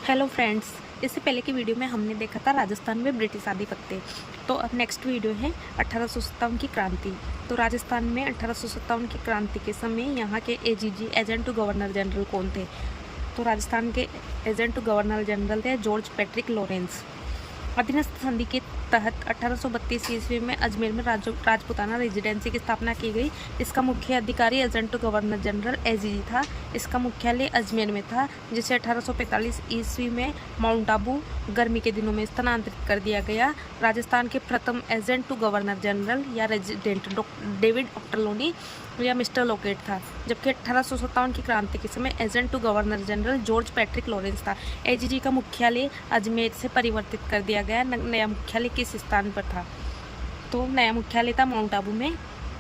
Hello friends, इससे पहले की वीडियो में हमने देखा था राजस्थान में ब्रिटिश आधिपत्य। तो अब नेक्स्ट वीडियो है 1857 की क्रांति। तो राजस्थान में 1857 की क्रांति के समय यहाँ के AGG agent to governor general कौन थे? तो राजस्थान के एजेंट टू गवर्नर जनरल थे जॉर्ज पैट्रिक लॉरेंस। अधीनस्थ संधि के तहत 1832 ईस्वी में अजमेर में राजपुताना रेजिडेंसी की स्थापना की गई। इसका मुख्य अधिकारी agent to governor general AGG था। इसका मुख्यालय अजमेर में था, जिसे 1845 ईस्वी में माउंट आबू गर्मी के दिनों में स्थानांतरित कर दिया गया। राजस्थान के प्रथम एजेंट टू गवर्नर जनरल या रेजिडेंट डेविड ऑक्टरलोनी या मिस्टर लोकेट था, जबकि 1857 की क्रांति के समय agent to governor general George Patrick Lawrence था। एजीजी का मुख्यालय अजमेर से परिवर्तित कर दिया गया। नया मुख्यालय किस स्थान पर था? तो नया मुख्यालय था माउंट आबू में,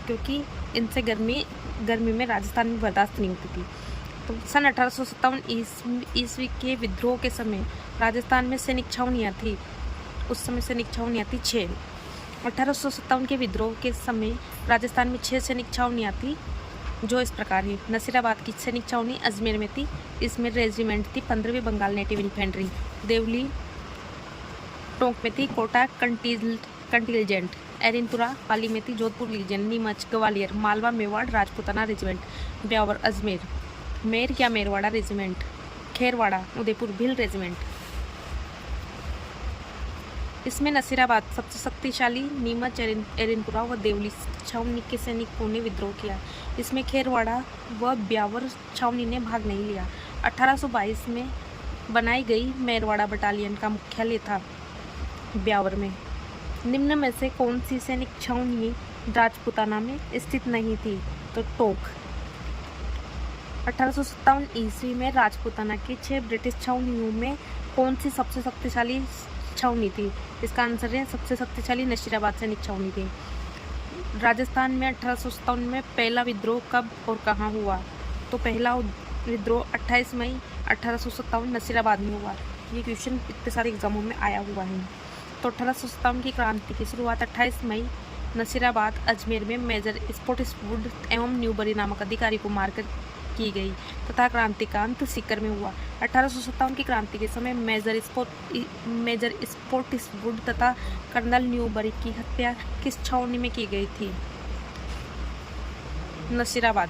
क्योंकि इनसे गर्मी में राजस्थान में बर्दाश्त नहीं होती थी। तो सन 1857 ईस्वी के विद्रोह के समय राजस्थान में सैनिक छावनियाँ थी। उस समय सैनिक छावनियाँ थी 6। 1857 के विद्रोह के समय राजस्थान में 6 सैनिक छावनियाँ थी, जो इस प्रकार है। नसीराबाद की सैनिक छावनी अजमेर में थी। इसमें रेजिमेंट थी 15वीं बंगाल नेटिव इन्फेंट्री। देवली टोंक में थी कोटा कंटिलजेंट। एरिनपुरा पाली में थी जोधपुर लीजन। नीमच ग्वालियर मालवा मेवाड़ राजपुताना रेजिमेंट। ब्यावर अजमेर मेर या मेरवाड़ा रेजिमेंट। खेरवाड़ा उदयपुर भील रेजिमेंट। इसमें नसीराबाद सबसे शक्तिशाली, नीमच एरिनपुरा व देवली छावनी के सैनिकों ने विद्रोह किया। इसमें खेरवाड़ा व ब्यावर छावनी ने भाग नहीं लिया। 1822 में बनाई गई मेरवाड़ा बटालियन का मुख्यालय था ब्यावर में। निम्न में से कौन सी सैनिक छावनी राजपुताना में स्थित नहीं थी? तो टोंक। 1857 ईस्वी में राजपुताना की 6 ब्रिटिश छावनियों में कौन सी सबसे शक्तिशाली छावनी थी? इसका आंसर है सबसे शक्तिशाली नसीराबाद सैनिक छावनी थी। राजस्थान में 1857 में पहला विद्रोह कब और कहाँ हुआ? तो पहला विद्रोह 28 मई 1857 नसीराबाद में हुआ। ये क्वेश्चन इतने सारे एग्जामों में आया हुआ है। तो 1857 की क्रांति की शुरुआत 28 मई नसीराबाद अजमेर में मेजर स्पोर्टिसवुड एवं न्यूबरी नामक अधिकारी को मारकर की गई तथा क्रांति का अंत सीकर में हुआ। 1857 की क्रांति के समय मेजर स्पोर्टिसवुड तथा कर्नल न्यूबरी की हत्या किस छावनी में की गई थी? नसीराबाद।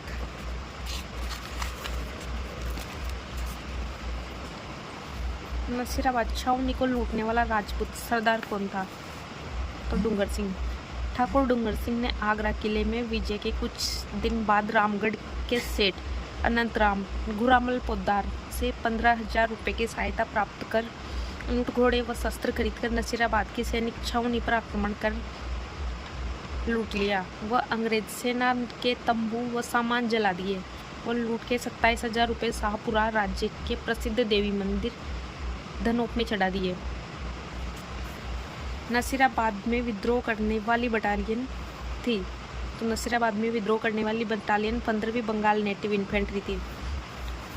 नसीराबाद छावनी को लूटने वाला राजपूत सरदार कौन था? तो डूंगर सिंह। ठाकुर डूंगर सिंह ने आगरा किले में विजय के कुछ दिन बाद रामगढ़ के सेठ अनंतराम घुरामल पोद्दार से 15,000 रुपये की सहायता प्राप्त कर ऊंट घोड़े व शस्त्र खरीदकर नसीराबाद की सैनिक छावनी पर आक्रमण कर लूट लिया। वह अंग्रेज सेना के तंबू व सामान जला दिए और लूट के 27,000 रुपये शाहपुरा राज्य के प्रसिद्ध देवी मंदिर धनोप में चढ़ा दिए। नसीराबाद में विद्रोह करने वाली बटालियन थी। तो नसीराबाद में विद्रोह करने वाली बटालियन 15वीं बंगाल नेटिव इन्फेंट्री थी।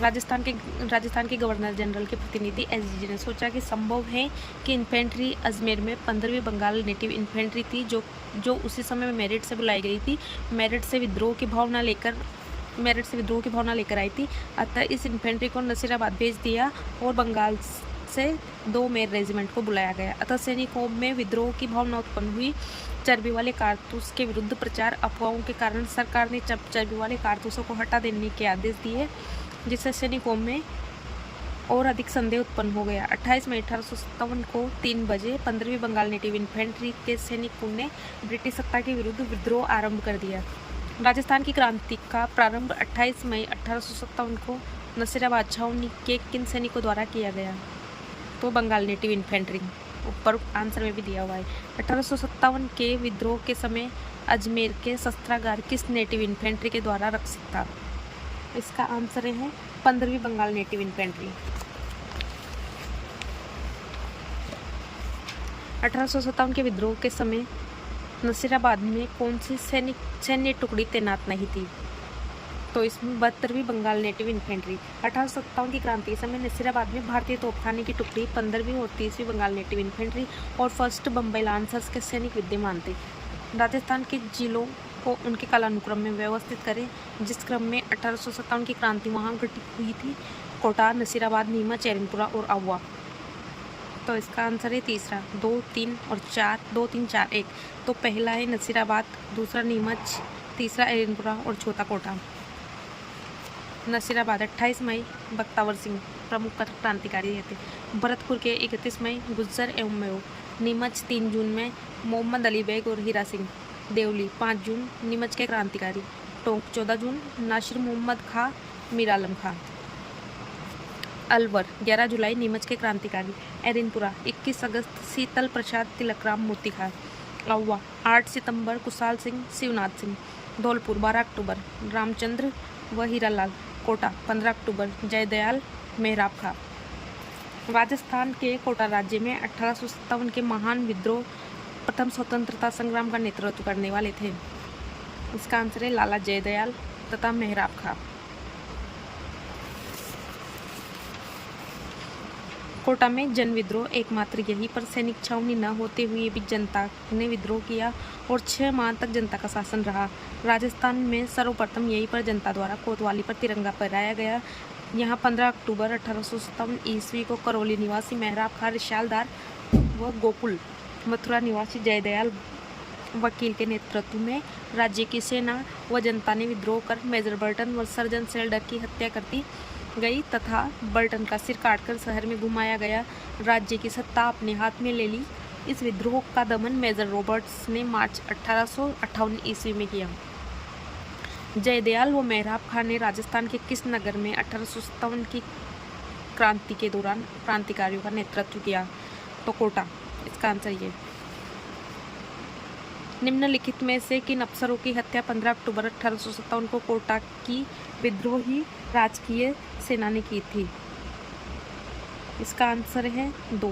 राजस्थान के गवर्नर जनरल के प्रतिनिधि एसजीजी ने सोचा कि संभव है कि इन्फेंट्री अजमेर में 15वीं बंगाल नेटिव इन्फेंट्री थी, जो उसी समय में मेरिट से बुलाई गई थी। मेरिट से विद्रोह की भावना लेकर आई थी। अतः इस इन्फेंट्री को नसीराबाद भेज दिया और बंगाल से 2 मेर रेजिमेंट को बुलाया गया। अतः सैनिकों में विद्रोह की भावना उत्पन्न हुई। चर्बी वाले कारतूस के विरुद्ध प्रचार अफवाहों के कारण सरकार ने चर्बी वाले कारतूसों को हटा देने के आदेश दिए, जिससे सैनिकों में और अधिक संदेह उत्पन्न हो गया। 28 मई 1857 को 3 बजे 15वीं बंगाल नेटिव इन्फेंट्री के सैनिकों ने ब्रिटिश सत्ता के विरुद्ध विद्रोह आरंभ कर दिया। राजस्थान की क्रांति का प्रारंभ 28 मई 1857 को नसीराबाद छावनी के किन सैनिकों द्वारा किया गया? तो बंगाल नेटिव इन्फेंट्री। ऊपर आंसर में भी दिया हुआ है। 1857 के विद्रोह के समय अजमेर के शस्त्रागार किस नेटिव इन्फेंट्री के द्वारा रक्षित था? इसका आंसर है 15वीं बंगाल नेटिव इन्फेंट्री। 1857 के विद्रोह के समय नसीराबाद में कौन सी सैन्य टुकड़ी तैनात नहीं थी? तो इसमें 72वीं बंगाल नेटिव इन्फेंट्री। 1857 की क्रांति के समय नसीराबाद में भारतीय तोपखाने की टुकड़ी, 15वीं और 30वीं बंगाल नेटिव इन्फेंट्री और 1st बम्बई लांसर्स के सैनिक विद्यमान थे। राजस्थान के जिलों को उनके कालानुक्रम में व्यवस्थित करें, जिस क्रम में 1857 की क्रांति वहाँ घटित हुई थी कोटा, नसीराबाद, नीमच, एरनपुरा और आवा। तो इसका आंसर है तीसरा, 2, 3 और 4, 2, 3, 4, 1। तो पहला है नसीराबाद, दूसरा नीमच, तीसरा एरनपुरा और चौथा कोटा। नसीराबाद 28 मई बख्तावर सिंह प्रमुख क्रांतिकारी थे। भरतपुर के 31 मई गुज्जर एवं मेव। नीमच 3 जून में मोहम्मद अली बेग और हीरा सिंह। देवली 5 जून नीमच के क्रांतिकारी। टोंक 14 जून नासिर मोहम्मद खां, मीर आलम खां। अलवर 11 जुलाई नीमच के क्रांतिकारी। एरनपुरा 21 अगस्त शीतल प्रसाद तिलकराम मूर्ति खां। आवा 8 सितंबर कुशाल सिंह, शिवनाथ सिंह। धौलपुर 12 अक्टूबर रामचंद्र व हीरालाल। कोटा 15 अक्टूबर जयदयाल मेहराब खां। राजस्थान के कोटा राज्य में 1857 के महान विद्रोह प्रथम स्वतंत्रता संग्राम का नेतृत्व करने वाले थे। इसका आंसर है लाला जयदयाल तथा मेहराब खां। कोटा में जन विद्रोह एकमात्र यही पर सैनिक छावनी न होते हुए भी जनता ने विद्रोह किया और 6 माह तक जनता का शासन रहा। राजस्थान में सर्वप्रथम यहीं पर जनता द्वारा कोतवाली पर तिरंगा फहराया गया। यहाँ 15 अक्टूबर 1857 ईस्वी को करौली निवासी मेहराब खां रिशालदार व गोकुल मथुरा निवासी जयदयाल वकील के नेतृत्व में राज्य की सेना व जनता ने विद्रोह कर मेजर बर्टन व सर्जन सेल्डर की हत्या कर दी गई तथा बर्टन का सिर काटकर शहर में घुमाया गया। राज्य की सत्ता अपने हाथ में ले ली। इस विद्रोह का दमन मेजर रॉबर्ट्स ने मार्च 1858 ईस्वी में किया। जयदयाल व मेहराब खां ने राजस्थान के किस नगर में 1857 की क्रांति के दौरान क्रांतिकारियों का नेतृत्व किया? तो कोटा। इसका आंसर ये। निम्नलिखित में से किन अफसरों की हत्या 15 अक्टूबर 1857 को कोटा की विद्रोही राजकीय सेना ने की थी? इसका आंसर है 2।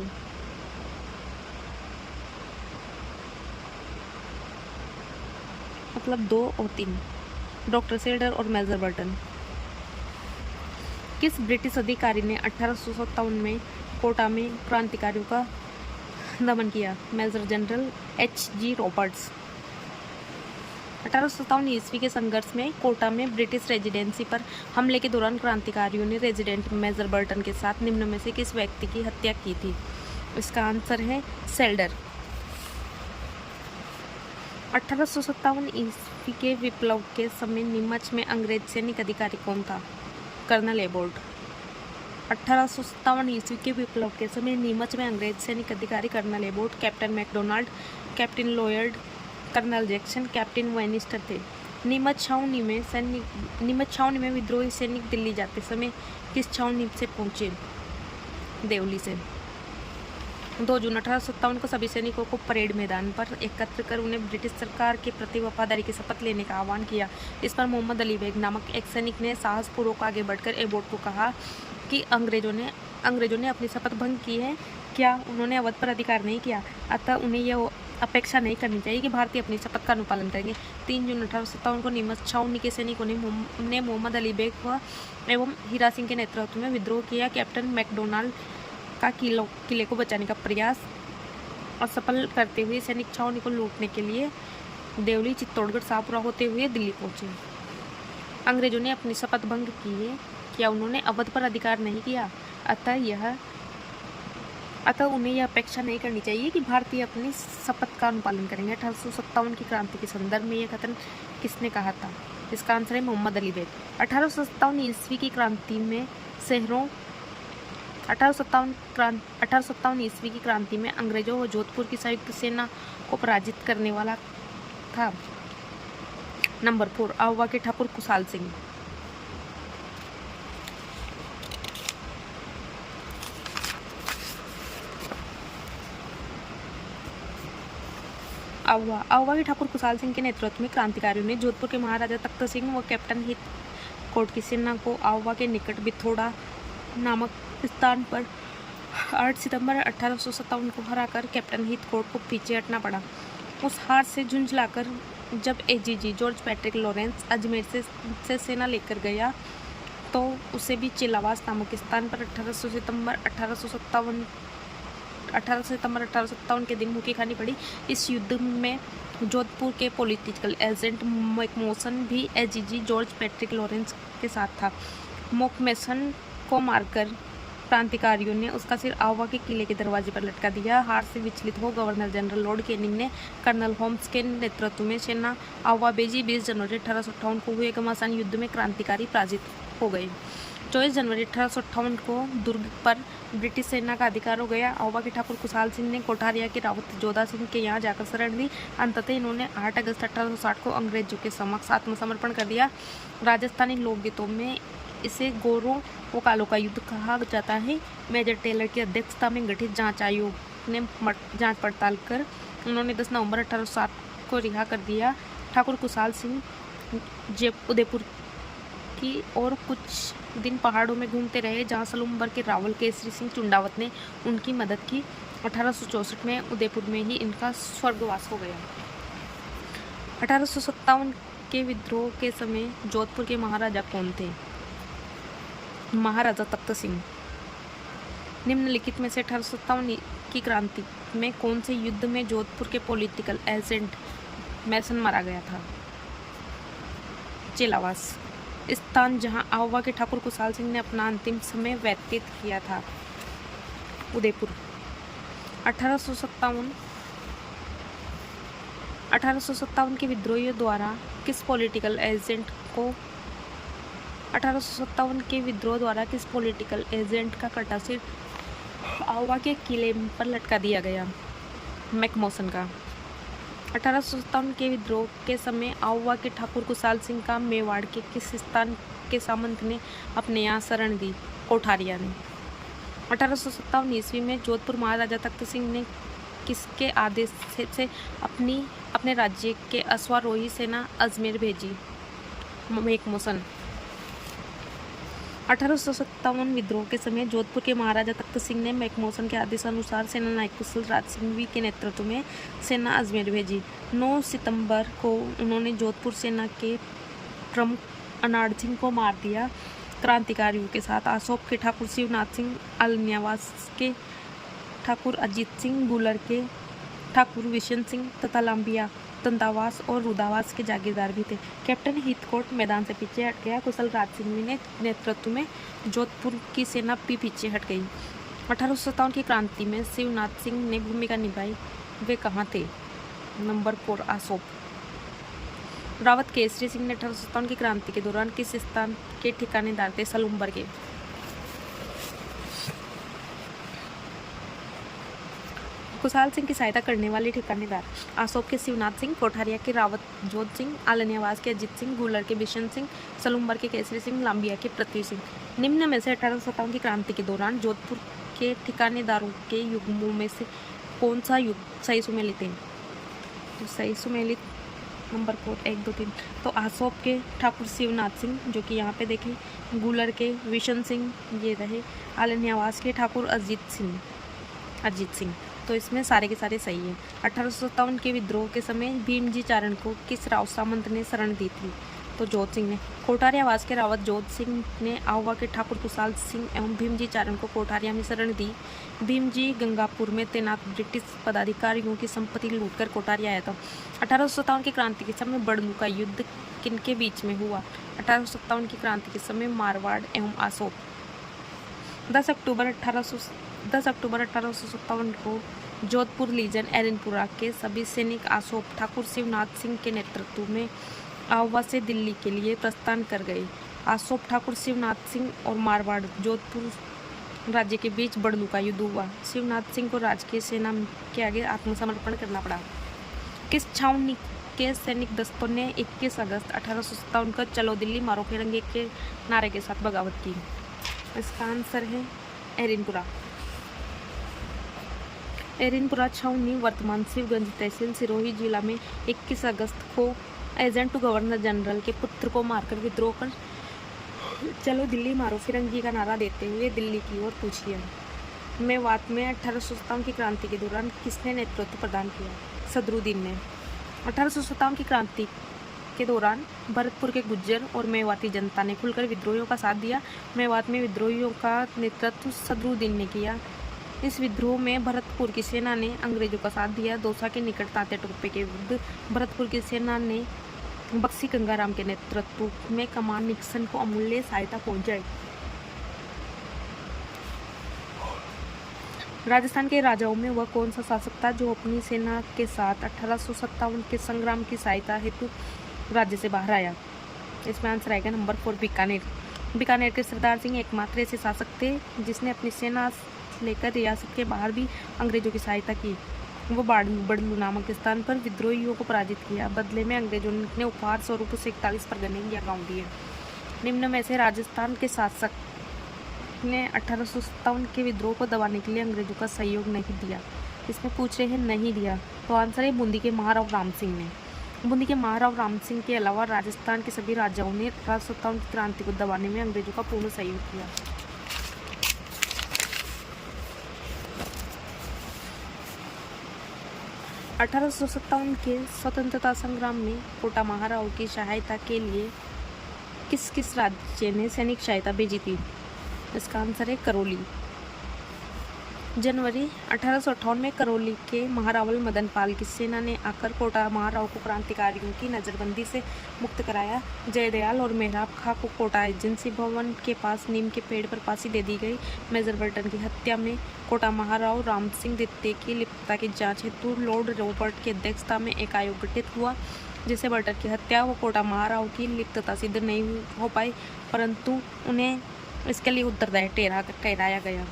मतलब 2 और 3, डॉक्टर सेल्डर और मेजर बर्टन। किस ब्रिटिश अधिकारी ने 1857 में कोटा में क्रांतिकारियों का दमन किया? Major general H.G. रॉबर्ट्स। 1857 ईस्वी के संघर्ष में कोटा में ब्रिटिश रेजिडेंसी पर हमले के दौरान क्रांतिकारियों ने रेजिडेंट मेजर बर्टन के साथ निम्न में से किस व्यक्ति की हत्या की थी? इसका आंसर है सेल्डर। 1857 ईस्वी के विप्लव के समय नीमच में अंग्रेज सैनिक अधिकारी कौन था? Colonel abode. 1857 ईस्वी के विप्लव के समय नीमच में अंग्रेज सैनिक अधिकारी colonel Abbott, captain Macdonald, captain Lloyd, colonel Jackson, captain वेनिस्टर थे। नीमच छावनी में विद्रोही सैनिक दिल्ली जाते समय किस छावनी से पहुंचे? देवली से। 2 जून 1857 को सभी सैनिकों को परेड मैदान पर एकत्र कर उन्हें ब्रिटिश सरकार के प्रति वफादारी की शपथ लेने का आह्वान किया। इस पर मोहम्मद अली बेग नामक एक सैनिक ने साहसपूर्वक आगे बढ़कर एबोर्ड को कहा कि अंग्रेजों ने अपनी शपथ भंग की है। क्या उन्होंने अवध पर अधिकार नहीं किया? अतः उन्हें यह अपेक्षा नहीं करनी चाहिए कि भारतीय अपनी शपथ का अनुपालन करेंगे। 3 जून 1857 को नीमच छावनी के सैनिकों ने मोहम्मद अली बेग एवं हीरा सिंह के नेतृत्व में विद्रोह किया। कैप्टन मैकडोनाल्ड का किले को बचाने का प्रयास असफल करते हुए सैनिक छावनी को लूटने के लिए देवली, चित्तौड़गढ़, शाहपुरा होते हुए दिल्ली पहुंचे। अंग्रेजों ने अपनी शपथ भंग की है। क्या उन्होंने अवध पर अधिकार नहीं किया? अतः उन्हें यह अपेक्षा नहीं करनी चाहिए कि भारतीय अपनी शपथ का अनुपालन करेंगे। 1857 की क्रांति के संदर्भ में यह कथन किसने कहा था? इसका आंसर है मोहम्मद अली बेग। 1857 ईस्वी की क्रांति में शहरों 1857 ईस्वी की क्रांति में अंग्रेजों व जोधपुर की संयुक्त सेना को पराजित करने वाला था। नंबर 4, आवा के ठाकुर कुशाल सिंह। आवा के ठाकुर कुशाल सिंह के नेतृत्व में क्रांतिकारियों ने जोधपुर के महाराजा तख्त सिंह व कैप्टन हित कोट की सेना को आवा के निकट बिथोड़ा नामक स्थान पर 8 सितंबर 1857 को हराकर कैप्टन हित कोट को पीछे हटना पड़ा। उस हार से झुंझलाकर जब AGG George Patrick Lawrence Ajmer से सेना लेकर गया तो उसे भी चिलावास नामक स्थान पर 18 सितंबर 1857 के दिन मुक्की खानी पड़ी। इस युद्ध में जोधपुर के पॉलिटिकल एजेंट मैकमोसन भी एजीजी जॉर्ज पैट्रिक लॉरेंस के साथ था। मैकमोसन को मारकर क्रांतिकारियों ने उसका सिर आवा के किले के दरवाजे पर लटका दिया। हार से विचलित हो गवर्नर जनरल लॉर्ड कैनिंग ने कर्नल होम्स के नेतृत्व में सेना आवा भेजी। 20 जनवरी 1858 को हुए घमासान युद्ध में क्रांतिकारी पराजित हो गए। 24 जनवरी 1858 को दुर्ग पर ब्रिटिश सेना का अधिकार हो गया। आवा के ठाकुर खुशहाल सिंह ने कोठारिया के रावत जोधा सिंह के यहाँ जाकर शरण दी। अंततः इन्होंने 8 अगस्त 1860 को अंग्रेजों के समक्ष आत्मसमर्पण कर दिया। राजस्थानी लोकगीतों में इसे गोरों व कालों का युद्ध कहा जाता है। मेजर टेलर की अध्यक्षता में गठित जांच आयोग ने जांच पड़ताल कर उन्होंने 10 नवंबर 1860 को रिहा कर दिया। ठाकुर खुशहाल सिंह उदयपुर की और कुछ दिन पहाड़ों में घूमते रहे, जहां सलूम्बर के रावल केसरी सिंह चुंडावत ने उनकी मदद की। 1864 में उदयपुर में ही इनका स्वर्गवास हो गया। 1857 के विद्रोह के समय जोधपुर के महाराजा कौन थे? महाराजा तख्त सिंह। निम्नलिखित में से 1857 की क्रांति में कौन से युद्ध में जोधपुर के पॉलिटिकल एजेंट मैसन मारा गया था? चेलावास। स्थान जहां आवा के ठाकुर खुशहाल सिंह ने अपना अंतिम समय व्यतीत किया था? उदयपुर। 1857 के विद्रोहियों द्वारा किस पॉलिटिकल एजेंट को 1857 के विद्रोह द्वारा किस पॉलिटिकल एजेंट का कटा सिर आवा के किले पर लटका दिया गया? मैकमोसन का। 1857 के विद्रोह के समय आवा के ठाकुर खुशहाल सिंह का मेवाड़ के किस स्थान के सामंत ने अपने यहाँ शरण दी? कोठारिया ने। 1857 ईस्वी में जोधपुर महाराजा तख्त सिंह ने किसके आदेश से अपने राज्य के अश्वारोही सेना अजमेर भेजी? मैकमोसन। 1857 विद्रोह के समय जोधपुर के महाराजा तख्त सिंह ने मैकमोसन के आदेशानुसार सेना नायक कुशल राज सिंह के नेतृत्व में सेना अजमेर भेजी। 9 सितंबर को उन्होंने जोधपुर सेना के प्रमुख अनाड़ सिंह को मार दिया। क्रांतिकारियों के साथ आसोप के ठाकुर शिवनाथ सिंह, आलनियावास के ठाकुर अजीत सिंह, गुलर के ठाकुर विशन सिंह तथा लांबिया, तंतावास और रुदावास के जागीरदार भी थे। कैप्टन हीथकोट मैदान से पीछे हट गया। कुशल राज सिंह ने नेतृत्व में जोधपुर की सेना भी पीछे हट गई। 1857 की क्रांति में शिवनाथ सिंह ने भूमिका निभाई, वे कहाँ थे? नंबर 4 आसोप। रावत केसरी सिंह ने 1857 की क्रांति के दौरान किस स्थान के ठिकानेदार थे? सलूम्बर के। खुशहाल सिंह की सहायता करने वाले ठिकानेदार आसोप के शिवनाथ सिंह, कोठारिया के रावत जोध सिंह, आलनियावास के अजीत सिंह, गुलर के बिशन सिंह, सलूम्बर के केसरी सिंह, लांबिया के पृथ्वी सिंह। निम्न में से 1857 की क्रांति के दौरान जोधपुर के ठिकानेदारों के युग्मों में से कौन सा युग सही सुमेलित है? तो सही सुमेलित नंबर 4 1 2 3। तो आसोप के ठाकुर शिवनाथ सिंह, जो कि यहाँ पे देखें, गुलर के विशन सिंह ये रहे, आलनियावास के ठाकुर अजीत सिंह। तो इसमें सारे के सारे सही हैं। 1857 के विद्रोह के समय भीमजी चारण को किस राव सामंत ने शरण दी थी? तो जोध सिंह ने। कोठारियावास के रावत जोध सिंह ने आवा के ठाकुर खुशहाल सिंह एवं भीमजी चारण को कोठारिया में शरण दी। भीमजी गंगापुर में तैनात ब्रिटिश पदाधिकारियों की संपत्ति लूटकर कोठारिया आया था। 1857 की क्रांति के समय बड़नू का युद्ध किनके बीच में हुआ? 1857 की क्रांति के समय मारवाड़ एवं आसोप। 10 अक्टूबर 1857 को जोधपुर लीजन एरनपुरा के सभी सैनिक आसोप ठाकुर शिवनाथ सिंह के नेतृत्व में आवा से दिल्ली के लिए प्रस्थान कर गए। आसोप ठाकुर शिवनाथ सिंह और मारवाड़ जोधपुर राज्य के बीच बड़नू का युद्ध हुआ। शिवनाथ सिंह को राजकीय सेना के आगे आत्मसमर्पण करना पड़ा। किस छावनी के सैनिक दस्तों ने 21 अगस्त 1857 को चलो दिल्ली मारो फिरंगी के नारे के साथ बगावत की? इसका आंसर है एरनपुरा। एरनपुरा छावनी वर्तमान शिवगंज तहसील सिरोही जिला में 21 अगस्त को एजेंट टू गवर्नर जनरल के पुत्र को मारकर विद्रोह कर चलो दिल्ली मारो फिरंगी का नारा देते हुए दिल्ली की ओर कूच किया। मेवात में 1857 की क्रांति के दौरान किसने नेतृत्व प्रदान किया? सदरुद्दीन ने। 1857 की क्रांति के दौरान भरतपुर के गुज्जर और मेवाती जनता ने खुलकर विद्रोहियों का साथ दिया। मेवात में विद्रोहियों का नेतृत्व सदरुद्दीन ने किया। इस विद्रोह में भरतपुर की सेना ने अंग्रेजों का साथ दिया। दौसा के निकट तांते टोपे के विरुद्ध भरतपुर की सेना ने बक्सी गंगाराम के नेतृत्व में कमान निक्सन को अमूल्य सहायता पहुंचाई। राजस्थान के राजाओं में वह कौन सा शासक था जो अपनी सेना के साथ 1857 के संग्राम की सहायता हेतु राज्य से बाहर आया? इसमें आंसर आएगा नंबर 4 बीकानेर। बीकानेर के सरदार सिंह एकमात्र ऐसे शासक थे जिसने अपनी सेना लेकर रियासत के बाहर भी अंग्रेजों की सहायता की। वो बड़लू नामक स्थान पर विद्रोहियों को पराजित किया। बदले में अंग्रेजों ने उपहार स्वरूप से 41 परगने या गाँव दिए। निम्न में से राजस्थान के शासक ने 1857 के विद्रोह को दबाने के लिए अंग्रेजों का सहयोग नहीं दिया? इसमें पूछ रहे हैं नहीं दिया, तो आंसर है बूंदी के महाराव राम सिंह ने। बूंदी के महाराव राम सिंह के अलावा राजस्थान के सभी राजाओं ने 1857 की क्रांति को दबाने में अंग्रेजों का पूर्ण सहयोग किया। अठारह के स्वतंत्रता संग्राम में कोटा महाराव की सहायता के लिए किस किस राज्य ने सैनिक सहायता भेजी थी? इसका आंसर है करौली। जनवरी 1858 में करौली के महारावल मदन पाल की सेना ने आकर कोटा महाराव को क्रांतिकारियों की नज़रबंदी से मुक्त कराया। जयदयाल और मेहराब खां को कोटा एजेंसी भवन के पास नीम के पेड़ पर फांसी दे दी गई। मेजर बर्टन की हत्या में कोटा महाराव राम सिंह द्वितीय की लिप्तता की जांच हेतु लॉर्ड रॉबर्ट की अध्यक्षता में एक आयोग गठित हुआ, जिसे बर्टन की हत्या व कोटा महाराव की लिप्तता सिद्ध नहीं हो पाई, परंतु उन्हें इसके लिए उत्तरदायी ठहराया गया।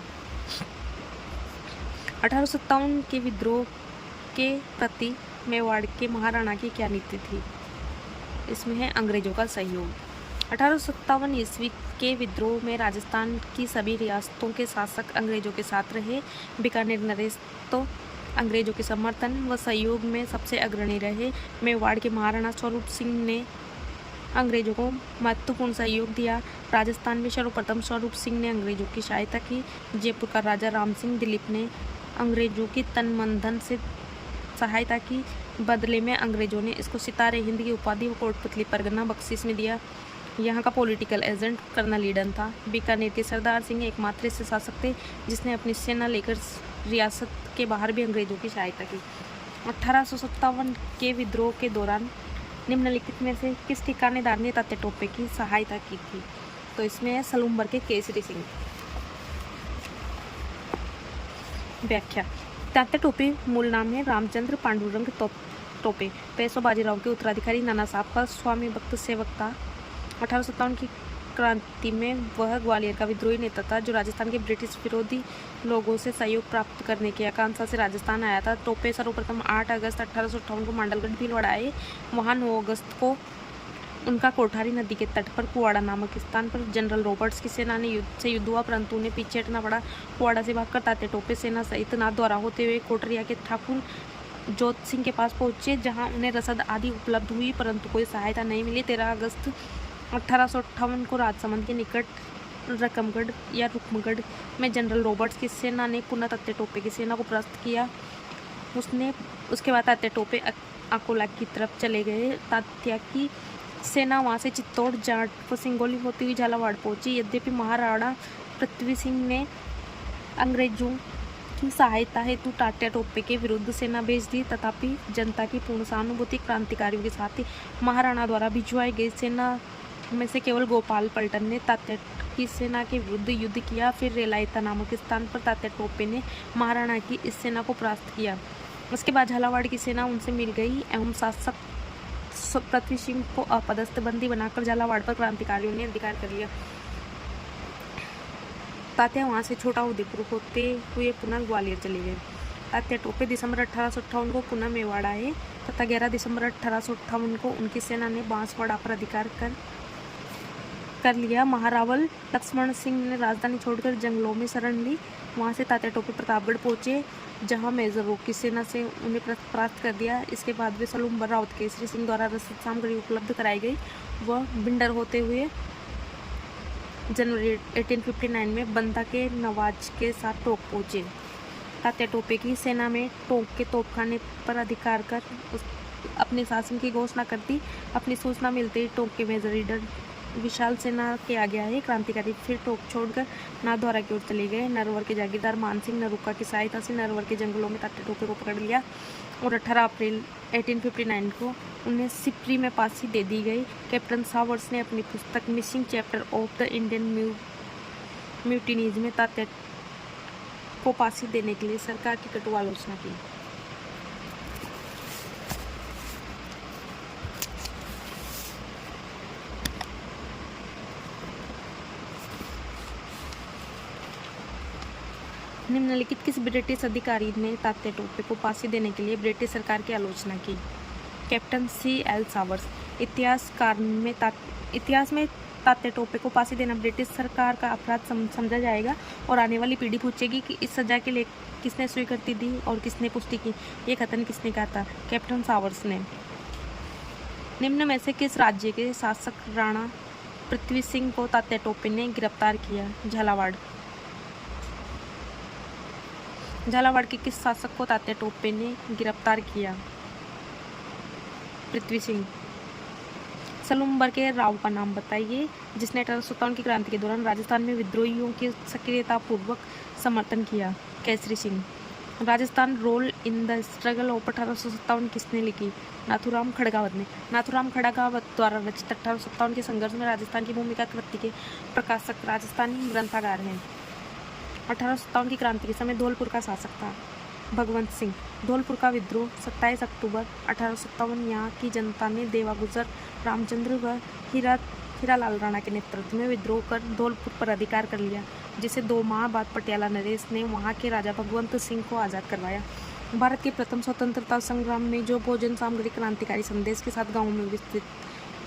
1857 के विद्रोह के प्रति मेवाड़ के महाराणा की क्या नीति थी? इसमें है अंग्रेजों का सहयोग। 1857 ईस्वी के विद्रोह में राजस्थान की सभी रियासतों के शासक अंग्रेजों के साथ रहे। बीकानेर नरेश तो अंग्रेजों के समर्थन व सहयोग में सबसे अग्रणी रहे। मेवाड़ के महाराणा स्वरूप सिंह ने अंग्रेजों को महत्वपूर्ण सहयोग दिया। राजस्थान में सर्वप्रथम स्वरूप सिंह ने अंग्रेजों की सहायता की। जयपुर का राजा राम सिंह दिलीप ने अंग्रेजों की तन मन धन से सहायता की। बदले में अंग्रेजों ने इसको सितारे हिंद की उपाधि व कोटपुतली परगना बख्शिश में दिया। यहाँ का पॉलिटिकल एजेंट कर्नल ईडन था। बीकानेर के सरदार सिंह एकमात्र ऐसे शासक थे जिसने अपनी सेना लेकर रियासत के बाहर भी अंग्रेजों की सहायता की। 1857 के विद्रोह के दौरान निम्नलिखित में से किस ठिकानेदार ने तात्या टोपे की सहायता की थी? तो इसमें है सलूम्बर के केसरी सिंह। व्याख्या। तात्या टोपे मूल नाम है रामचंद्र पांडुरंग टोपे। पेशवा बाजीराव के उत्तराधिकारी नाना साहब का स्वामी भक्त सेवक था। 1857 की क्रांति में वह ग्वालियर का विद्रोही नेता था जो राजस्थान के ब्रिटिश विरोधी लोगों से सहयोग प्राप्त करने की आकांक्षा से राजस्थान आया था। टोपे सर्वप्रथम 8 अगस्त 1858 को मांडलगढ़ भीलवाड़ा आए। वहाँ 9 अगस्त को उनका कोठारी नदी के तट पर कुवाड़ा नामक स्थान पर जनरल रॉबर्ट्स की सेना ने युद्ध हुआ, परंतु उन्हें पीछे हटना पड़ा। कुवाड़ा से भागकर तात्या टोपे सेना सहित नाथद्वारा होते हुए कोटरिया के ठाकुर जोत सिंह के पास पहुंचे, जहां उन्हें रसद आदि उपलब्ध हुई, परंतु कोई सहायता नहीं मिली। 13 अगस्त 1858 को राजसमंद के निकट रकमगढ़ या रुकमगढ़ में जनरल रॉबर्ट्स की सेना ने पुनः तात्या टोपे की सेना को परास्त किया। उसके बाद तात्या टोपे अकोला की तरफ चले गए। तात्या की सेना वहां से चित्तौड़, जाट व सिंगोली होती हुई झालावाड़ पहुंची। यद्यपि महाराणा पृथ्वी सिंह ने अंग्रेजों की सहायता हेतु तात्या टोपे के विरुद्ध सेना भेज दी, तथापि जनता की पूर्ण सहानुभूति क्रांतिकारियों के साथ ही महाराणा द्वारा भिजवाई गई सेना में से केवल गोपाल पलटन ने तात्या की सेना के विरुद्ध युद्ध किया। फिर रेलायता नामक स्थान पर तात्या टोपे ने महाराणा की इस सेना को परास्त किया। उसके बाद झालावाड़ की सेना उनसे मिल गई एवं शासक पृथ्वी सिंह को अपदस्थ बंदी बनाकर झालावाड़ पर क्रांतिकारियों ने अधिकार कर लिया। तात्या वहां से छोटा उदयपुर होते हुए पुनः ग्वालियर चले गए। तात्या टोपे दिसंबर 1858 को पुनः मेवाड़ आए तथा 11 दिसंबर 1858 को उनकी सेना ने बांसवाड़ा पर अधिकार कर लिया। महारावल लक्ष्मण सिंह ने राजधानी छोड़कर जंगलों में शरण ली। वहां से तात्या टोपे प्रतापगढ़ पहुंचे, जहां मेजर रोक की सेना से उन्हें परास्त कर दिया। इसके बाद वे सलूम्बर राउत केसरी सिंह द्वारा रसद सामग्री उपलब्ध कराई गई। वह भिंडर होते हुए जनवरी 1859 में बंदा के नवाज के साथ टोंक पहुंचे। तात्या टोपे की सेना में टोंक के तोपखाने पर अधिकार कर अपने शासन की घोषणा कर दी। अपनी सूचना मिलते ही टोंक के मेजर लीडर विशाल सेना के आगे आए। क्रांतिकारी फिर टोंक छोड़कर नाथद्वारा की ओर चले गए। नरवर के जागीरदार मानसिंह नरुका की सहायता से नरवर के जंगलों में तात्या टोपे को पकड़ लिया और 18 अप्रैल 1859 को उन्हें सिप्री में फांसी दे दी गई। कैप्टन सावर्स ने अपनी पुस्तक missing chapter of the Indian mutinies में तात्या को फांसी देने के लिए सरकार की कटु आलोचना की। निम्नलिखित किस ब्रिटिश अधिकारी ने तात्या टोपे को फांसी देने के लिए ब्रिटिश सरकार की आलोचना की? Captain C.L. सावर्स। इतिहास में तात्या टोपे को फांसी देना ब्रिटिश सरकार का अपराध समझा जाएगा और आने वाली पीढ़ी पूछेगी कि इस सजा के लिए किसने स्वीकृति दी और किसने पुष्टि की। ये कथन किसने कहा था? कैप्टन सावर्स ने। निम्न में से किस राज्य के शासक राणा पृथ्वी सिंह को तात्या टोपे ने गिरफ्तार किया? झालावाड़। झालावाड़ के किस शासक को तात्या टोपे ने गिरफ्तार किया? पृथ्वी सिंह। सलूम्बर के राव का नाम बताइए जिसने 1857 की क्रांति के दौरान राजस्थान में विद्रोहियों की सक्रियतापूर्वक समर्थन किया? Kesari Singh. Rajasthan role in the struggle of 1857 किसने लिखी? नाथूराम खड़गावत ने। नाथूराम खड़गावत द्वारा रचित 1857 के संघर्ष में राजस्थान की भूमिका कृति के प्रकाशक राजस्थानी ग्रंथकार हैं। 1857 की क्रांति के समय धौलपुर का शासक था? भगवंत सिंह। धौलपुर का विद्रोह 27 अक्टूबर 1857 यहाँ की जनता ने देवा गुजर रामचंद्र व हीरालाल राणा के नेतृत्व में विद्रोह कर धौलपुर पर अधिकार कर लिया, जिसे 2 माह बाद पटियाला नरेश ने वहाँ के राजा भगवंत सिंह को आज़ाद करवाया। भारत के प्रथम स्वतंत्रता संग्राम में जो भोजन सामग्री क्रांतिकारी संदेश के साथ गाँव में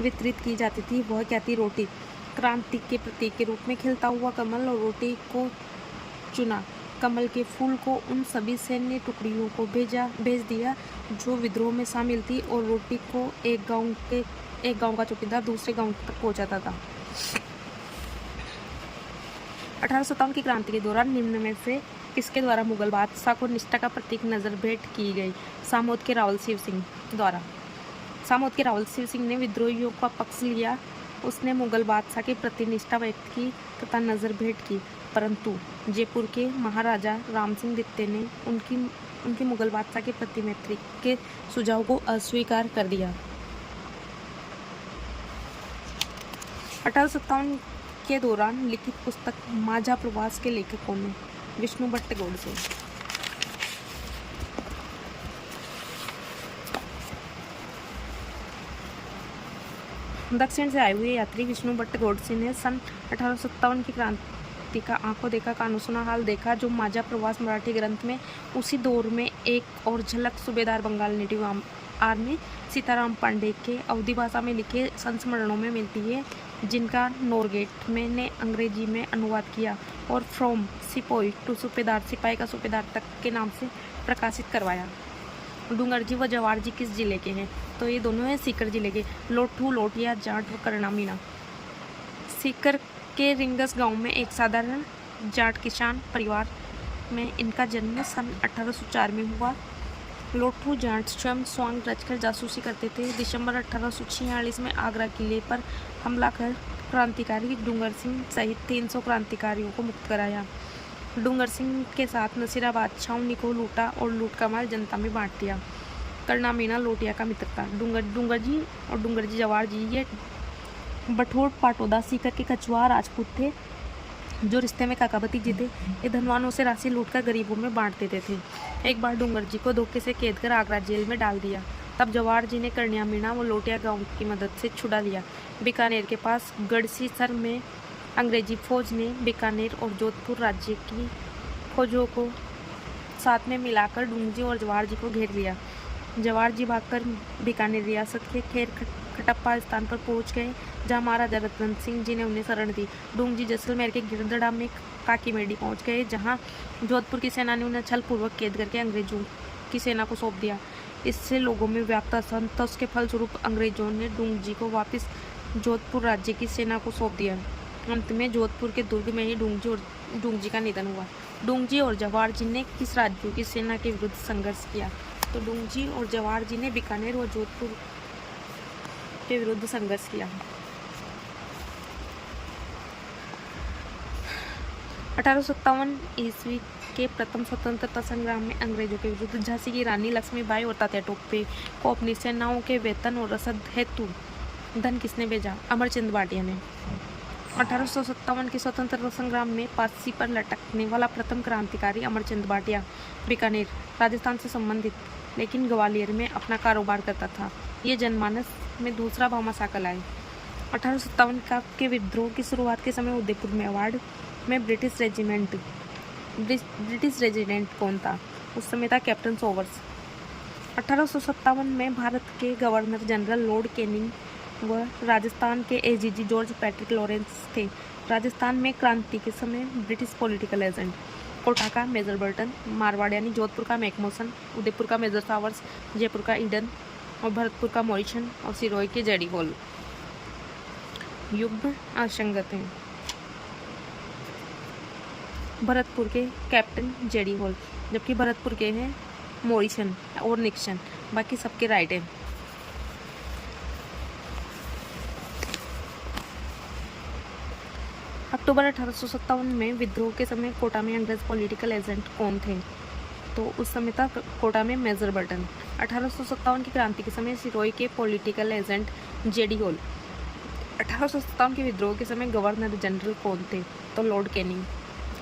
वितरित की जाती थी वह क्या थी? रोटी। क्रांति के प्रतीक के रूप में खिलता हुआ कमल और रोटी को चुना। कमल के फूल को उन सभी सैन्य टुकड़ियों को भेज दिया जो विद्रोह में शामिल थी और रोटी को एक गांव का चौकीदार दूसरे गांव तक पहुंचाता था। 1857 की क्रांति के दौरान निम्न में से किसके द्वारा मुगल बादशाह को निष्ठा का प्रतीक नजर भेंट की गई? सामोद के रावल शिव सिंह द्वारा। सामोद के रावल शिव सिंह ने विद्रोहियों का पक्ष लिया। उसने मुगल बादशाह के प्रति निष्ठा व्यक्त की तथा नजर भेंट की, परंतु जयपुर के महाराजा राम सिंह द्वितीय ने उनकी मुगल बादशाह के प्रति मैत्री के सुझाव को अस्वीकार कर दिया। 1857 के दौरान लिखित पुस्तक माझा प्रवास के लेखक कौन है? विष्णु भट्ट गोडसे। दक्षिण से आए हुए यात्री विष्णु भट्ट गोडसे ने सन 1857 की क्रांति का आंखों देखा कानों सुना हाल देखा जो माझा प्रवास मराठी ग्रंथ में उसी दौर में एक और झलक सूबेदार बंगाल नेटिव आर्मी सीताराम पांडे के अवधी भाषा में लिखे संस्मरणों में मिलती है, जिनका नोरगेट ने अंग्रेजी में अनुवाद किया और फ्रॉम सिपोई टू सूबेदार, सिपाही का सूबेदार तक के नाम से प्रकाशित करवाया। डूंगरजी व जवार जी किस जिले के हैं? तो ये दोनों हैं सीकर जिले के। लोठू, लोटिया, जाट व करना मीना। सीकर के रिंगस गांव में एक साधारण जाट किसान परिवार में इनका जन्म सन 1804 में हुआ। लोठू जाट स्वयं स्वांग रचकर जासूसी करते थे। दिसंबर 1846 में आगरा किले पर हमला कर क्रांतिकारी डूंगर सिंह सहित 300 क्रांतिकारियों को मुक्त कराया। डूंगर सिंह के साथ नसीराबाद छावनी को लूटा और लूट का माल जनता में बांट दिया। करना मीना लोटिया का मित्र था। डूंगर जी जवार जी ये बठोर पाटोदा सीकर के कछुआ राजपूत थे जो रिश्ते में काका भतीजे थे। ये धनवानों से राशि लूटकर गरीबों में बांट देते थे। एक बार डूंगर जी को धोखे से कैद कर आगरा जेल में डाल दिया। तब जवार जी ने करनिया मीणा व लोटिया गांव की मदद से छुड़ा लिया। बीकानेर के पास गढ़सीसर में अंग्रेजी फौज ने बीकानेर और जोधपुर राज्य की फौजों को साथ में मिलाकर डूंगजी और जवार जी को घेर लिया। जवार जी भागकर बीकानेर रियासत के खेर खटप्पा स्थान पर पहुंच गए, जहां महाराजा रतन सिंह जी ने उन्हें शरण दी। डूंगजी जैसलमेर के गिरदड़ा में काकीमेडी पहुंच गए, जहां जोधपुर की सेना ने उन्हें छलपूर्वक कैद करके अंग्रेजों की सेना को सौंप दिया। इससे लोगों में व्याप्त असंतोष के फलस्वरूप अंग्रेजों ने डूंगजी को वापस जोधपुर राज्य की सेना को सौंप दिया। अंत में जोधपुर के दुर्ग में ही डूंगजी का निधन हुआ। डूंगजी और जवार जी ने किस राज्यों की सेना के विरुद्ध संघर्ष किया? तो डूंगजी और जवार जी ने बीकानेर और जोधपुर के विरुद्ध संघर्ष किया। 1857 ईस्वी के प्रथम स्वतंत्रता संग्राम में अंग्रेजों के विरुद्ध झांसी की रानी लक्ष्मीबाई और तात्या टोपे को अपनी सेनाओं के वेतन और रसद हेतु धन किसने भेजा? अमरचंद भाटिया ने। 1857 के स्वतंत्रता संग्राम में फांसी पर लटकने वाला प्रथम क्रांतिकारी अमरचंद भाटिया बीकानेर राजस्थान से संबंधित लेकिन ग्वालियर में अपना कारोबार करता था। ये जनमानस में दूसरा भामाशाह कहलाए। 1857 के विद्रोह की शुरुआत के समय उदयपुर में अवार्ड में ब्रिटिश रेजिडेंट कौन था? उस समय था कैप्टन सोवर्स। 1857 में भारत के गवर्नर जनरल लॉर्ड कैनिंग व राजस्थान के एजीजी जॉर्ज पैट्रिक लॉरेंस थे। राजस्थान में क्रांति के समय ब्रिटिश पॉलिटिकल एजेंट कोटा का मेजर बर्टन, मारवाड़ यानी जोधपुर का मैकमोसन, उदयपुर का मेजर सावर्स, जयपुर का ईडन और भरतपुर का मॉरिसन और सिरोही के जेडी हॉल। युग्म असंगत हैं। भरतपुर के कैप्टन जेडी हॉल, जबकि भरतपुर के हैं मॉरिसन और निक्सन, बाकी सबके राइट हैं। अक्टूबर 1857 में विद्रोह के समय कोटा में अंग्रेज पॉलिटिकल एजेंट कौन थे? तो उस समय था कोटा में मेजर बर्टन। 1857 की क्रांति के समय सिरोही के पॉलिटिकल एजेंट जेडी हॉल। 1857 के विद्रोह के समय गवर्नर जनरल कौन थे? तो लॉर्ड कैनिंग।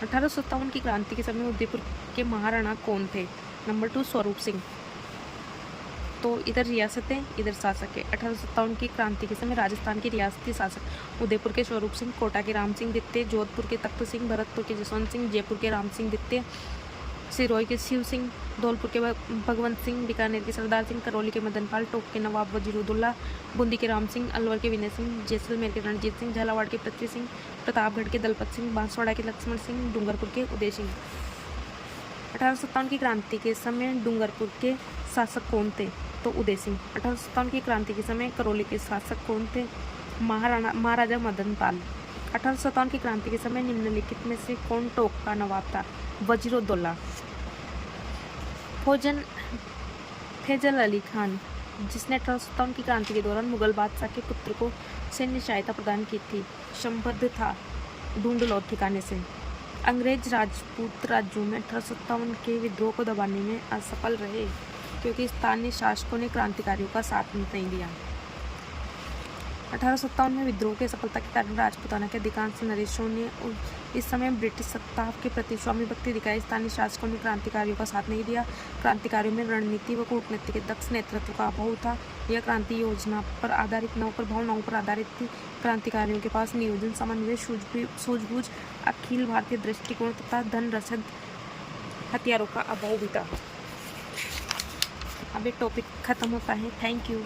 1857 की क्रांति के समय उदयपुर के महाराणा कौन थे? नंबर 2 स्वरूप सिंह। तो इधर रियासतें, इधर शासक है। 1857 की क्रांति के समय राजस्थान की रियासती शासक उदयपुर के स्वरूप सिंह, कोटा के राम सिंह द्वितीय, जोधपुर के तख्त सिंह, भरतपुर के जसवंत सिंह, जयपुर के राम सिंह द्वितीय, सिरोही के शिव सिंह, धौलपुर के भगवंत सिंह, बीकानेर के सरदार सिंह, करौली के मदनपाल, टोक के नवाब वजीरुद्दौला, बूंदी के राम सिंह, अलवर के विनय सिंह, जैसलमेर के रणजीत सिंह, झालावाड़ के पृथ्वी सिंह, प्रतापगढ़ के दलपत सिंह, बांसवाड़ा के लक्ष्मण सिंह, डूंगरपुर के उदय सिंह। 1857 की क्रांति के समय डूंगरपुर के शासक कौन थे? तो उदय सिंह। 1857 की क्रांति के समय करौली के शासक कौन थे? महाराजा मदनपाल। 1857 की क्रांति के समय निम्नलिखित में से कौन टोक का नवाब था? वजीरुद्दौला। फैजल अली खान, जिसने 1857 की क्रांति के दौरान मुगल बादशाह के पुत्र को सैन्य सहायता प्रदान की थी, संबद्ध था ढूंढलौर ठिकाने से। अंग्रेज राजपूत राज्यों में 1857 के विद्रोह को दबाने में असफल रहे क्योंकि स्थानीय शासकों ने क्रांतिकारियों का साथ नहीं दिया। 1857 में विद्रोह की सफलता के कारण राजपूताना के अधिकांश नरेशों ने इस समय ब्रिटिश सत्ता के प्रति स्वामी भक्ति दिखाई। स्थानीय शासकों ने क्रांतिकारियों का साथ नहीं दिया। क्रांतिकारियों में रणनीति व कूटनीति के दक्ष नेतृत्व का अभाव था। यह क्रांति योजना पर आधारित न होकर भावनाओं पर आधारित थी। क्रांतिकारियों के पास नियोजन, समन्वय, सूझबूझ, अखिल भारतीय दृष्टिकोण तथा धन रसद हथियारों का अभाव भी था। अब ये टॉपिक खत्म होता है। Thank you.